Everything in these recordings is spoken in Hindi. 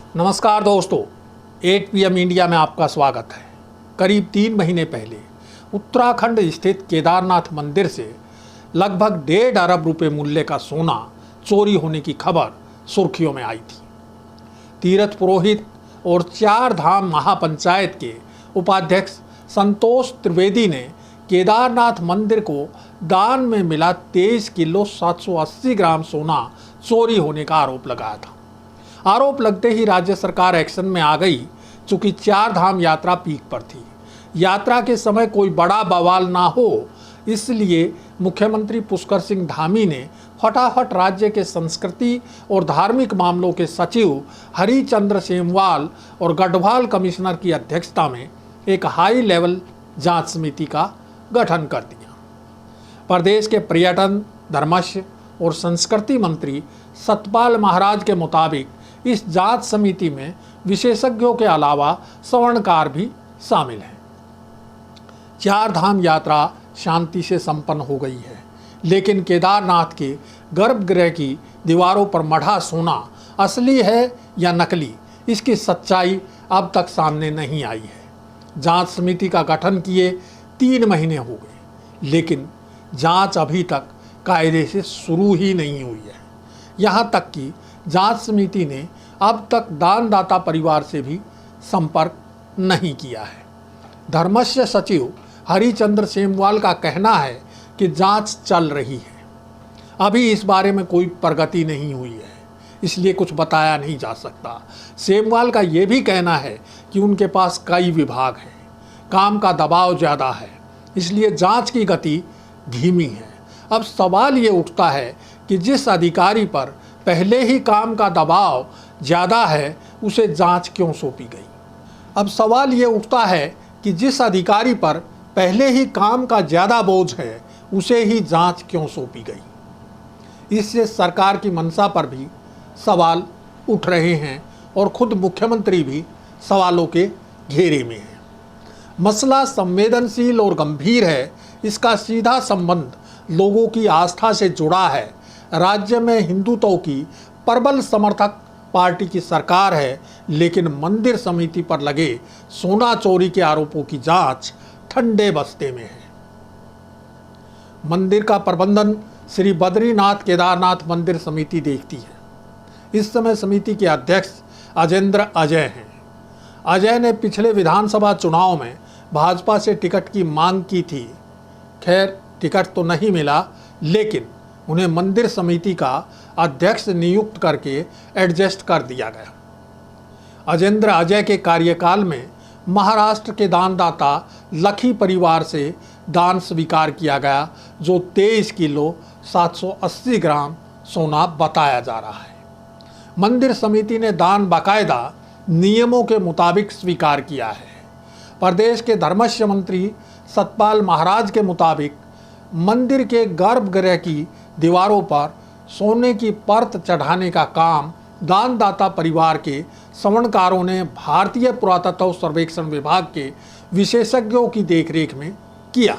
नमस्कार दोस्तों, 8 PM इंडिया में आपका स्वागत है। करीब 3 महीने पहले उत्तराखंड स्थित केदारनाथ मंदिर से लगभग 1.5 अरब रुपए मूल्य का सोना चोरी होने की खबर सुर्खियों में आई थी। तीरथ पुरोहित और 4 धाम महापंचायत के उपाध्यक्ष संतोष त्रिवेदी ने केदारनाथ मंदिर को दान में मिला 23 किलो 780 ग्राम सोना चोरी होने का आरोप लगाया था। आरोप लगते ही राज्य सरकार एक्शन में आ गई। चूंकि 4 धाम यात्रा पीक पर थी, यात्रा के समय कोई बड़ा बवाल ना हो, इसलिए मुख्यमंत्री पुष्कर सिंह धामी ने फटाफट राज्य के संस्कृति और धार्मिक मामलों के सचिव हरिचंद्र सेमवाल और गढ़वाल कमिश्नर की अध्यक्षता में एक हाई लेवल जांच समिति का गठन कर दिया। प्रदेश के पर्यटन, धर्मस्य और संस्कृति मंत्री सतपाल महाराज के मुताबिक इस जांच समिति में विशेषज्ञों के अलावा स्वर्णकार भी शामिल हैं। 4 धाम यात्रा शांति से संपन्न हो गई है, लेकिन केदारनाथ के गर्भगृह की दीवारों पर मढ़ा सोना असली है या नकली, इसकी सच्चाई अब तक सामने नहीं आई है। जांच समिति का गठन किए 3 महीने हो गए, लेकिन जांच अभी तक कायदे से शुरू ही नहीं हुई है। यहाँ तक कि जांच समिति ने अब तक दानदाता परिवार से भी संपर्क नहीं किया है। धर्मस्य सचिव हरिचंद्र सेमवाल का कहना है कि जांच चल रही है, अभी इस बारे में कोई प्रगति नहीं हुई है, इसलिए कुछ बताया नहीं जा सकता। सेमवाल का ये भी कहना है कि उनके पास कई विभाग हैं, काम का दबाव ज़्यादा है, इसलिए जांच की गति धीमी है। अब सवाल ये उठता है कि जिस अधिकारी पर पहले ही काम का दबाव ज़्यादा है, उसे जांच क्यों सौंपी गई। अब सवाल ये उठता है कि जिस अधिकारी पर पहले ही काम का ज़्यादा बोझ है, उसे ही जांच क्यों सौंपी गई। इससे सरकार की मंशा पर भी सवाल उठ रहे हैं और खुद मुख्यमंत्री भी सवालों के घेरे में हैं। मसला संवेदनशील और गंभीर है। इसका सीधा संबंध लोगों की आस्था से जुड़ा है। राज्य में हिंदुत्व की प्रबल समर्थक पार्टी की सरकार है, लेकिन मंदिर समिति पर लगे सोना चोरी के आरोपों की जांच ठंडे बस्ते में है। मंदिर का प्रबंधन श्री बद्रीनाथ केदारनाथ मंदिर समिति देखती है। इस समय समिति के अध्यक्ष अजेंद्र अजय हैं। अजय ने पिछले विधानसभा चुनाव में भाजपा से टिकट की मांग की थी। खैर, टिकट तो नहीं मिला, लेकिन उन्हें मंदिर समिति का अध्यक्ष नियुक्त करके एडजस्ट कर दिया गया। अजेंद्र अजय के कार्यकाल में महाराष्ट्र के दानदाता लखी परिवार से दान स्वीकार किया गया, जो 23 किलो 780 ग्राम सोना बताया जा रहा है। मंदिर समिति ने दान बाकायदा नियमों के मुताबिक स्वीकार किया है। प्रदेश के धर्मस्य मंत्री सतपाल महाराज के मुताबिक मंदिर के गर्भगृह की दीवारों पर सोने की परत चढ़ाने का काम दानदाता परिवार के स्वर्णकारों ने भारतीय पुरातत्व सर्वेक्षण विभाग के विशेषज्ञों की देखरेख में किया।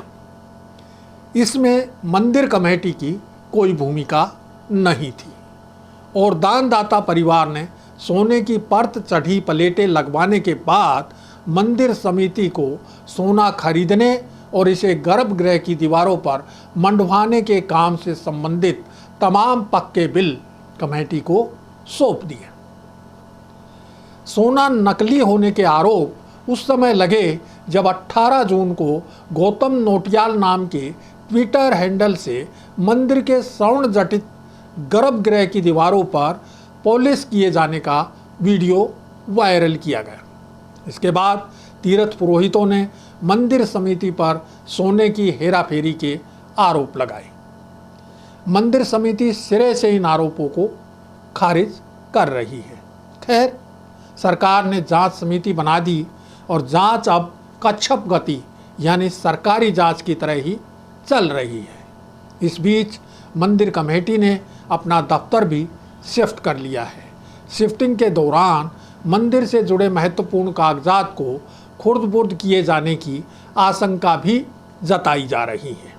इसमें मंदिर कमेटी की कोई भूमिका नहीं थी और दानदाता परिवार ने सोने की परत चढ़ी प्लेटें लगवाने के बाद मंदिर समिति को सोना खरीदने और इसे गर्भगृह की दीवारों पर मंडवाने के काम से संबंधित तमाम पक्के बिल कमेटी को सौंप दिए। सोना नकली होने के आरोप उस समय लगे जब 18 जून को गौतम नोटियाल नाम के ट्विटर हैंडल से मंदिर के स्वर्ण जटित गर्भगृह की दीवारों पर पॉलिश किए जाने का वीडियो वायरल किया गया। इसके बाद तीरथ पुरोहितों ने मंदिर समिति पर सोने की हेराफेरी के आरोप लगाए। मंदिर समिति सिरे से इन आरोपों को खारिज कर रही है। खैर, सरकार ने जांच समिति बना दी और जांच अब कच्छप गति यानी सरकारी जांच की तरह ही चल रही है। इस बीच मंदिर कमेटी ने अपना दफ्तर भी शिफ्ट कर लिया है। शिफ्टिंग के दौरान मंदिर से जुड़े महत्वपूर्ण कागजात को खुर्द-बुर्द किए जाने की आशंका भी जताई जा रही है।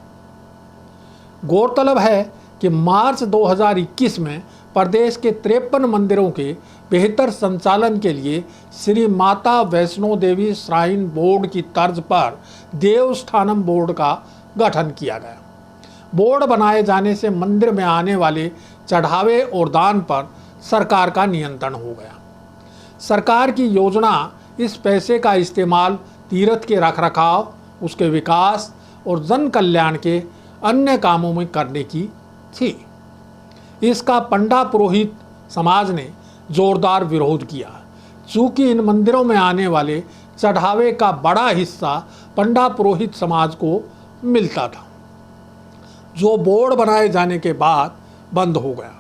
गौरतलब है कि मार्च 2021 में प्रदेश के 53 मंदिरों के बेहतर संचालन के लिए श्री माता वैष्णो देवी श्राइन बोर्ड की तर्ज पर देवस्थानम बोर्ड का गठन किया गया। बोर्ड बनाए जाने से मंदिर में आने वाले चढ़ावे और दान पर सरकार का नियंत्रण हो गया। सरकार की योजना इस पैसे का इस्तेमाल तीर्थ के रखरखाव, उसके विकास और जन कल्याण के अन्य कामों में करने की थी। इसका पंडा पुरोहित समाज ने जोरदार विरोध किया, चूंकि इन मंदिरों में आने वाले चढ़ावे का बड़ा हिस्सा पंडा पुरोहित समाज को मिलता था, जो बोर्ड बनाए जाने के बाद बंद हो गया।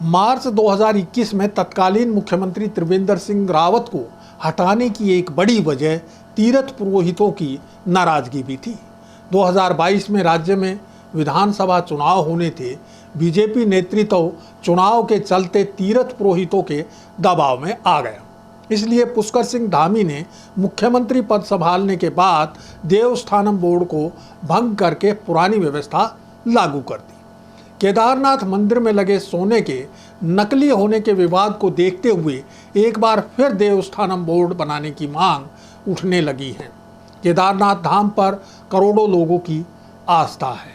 मार्च 2021 में तत्कालीन मुख्यमंत्री त्रिवेंद्र सिंह रावत को हटाने की एक बड़ी वजह तीर्थ पुरोहितों की नाराजगी भी थी। 2022 में राज्य में विधानसभा चुनाव होने थे। बीजेपी नेतृत्व चुनाव के चलते तीर्थ पुरोहितों के दबाव में आ गया। इसलिए पुष्कर सिंह धामी ने मुख्यमंत्री पद संभालने के बाद देवस्थानम बोर्ड को भंग करके पुरानी व्यवस्था लागू कर दी। केदारनाथ मंदिर में लगे सोने के नकली होने के विवाद को देखते हुए एक बार फिर देवस्थानम बोर्ड बनाने की मांग उठने लगी है। केदारनाथ धाम पर करोड़ों लोगों की आस्था है।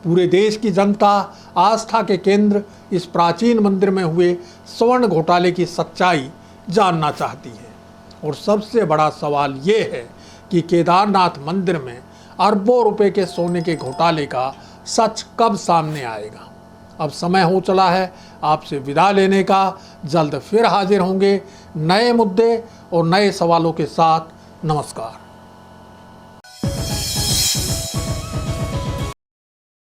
पूरे देश की जनता आस्था के केंद्र इस प्राचीन मंदिर में हुए स्वर्ण घोटाले की सच्चाई जानना चाहती है। और सबसे बड़ा सवाल ये है कि केदारनाथ मंदिर में अरबों रुपए के सोने के घोटाले का सच कब सामने आएगा। अब समय हो चला है आपसे विदा लेने का। जल्द फिर हाजिर होंगे नए मुद्दे और नए सवालों के साथ। नमस्कार।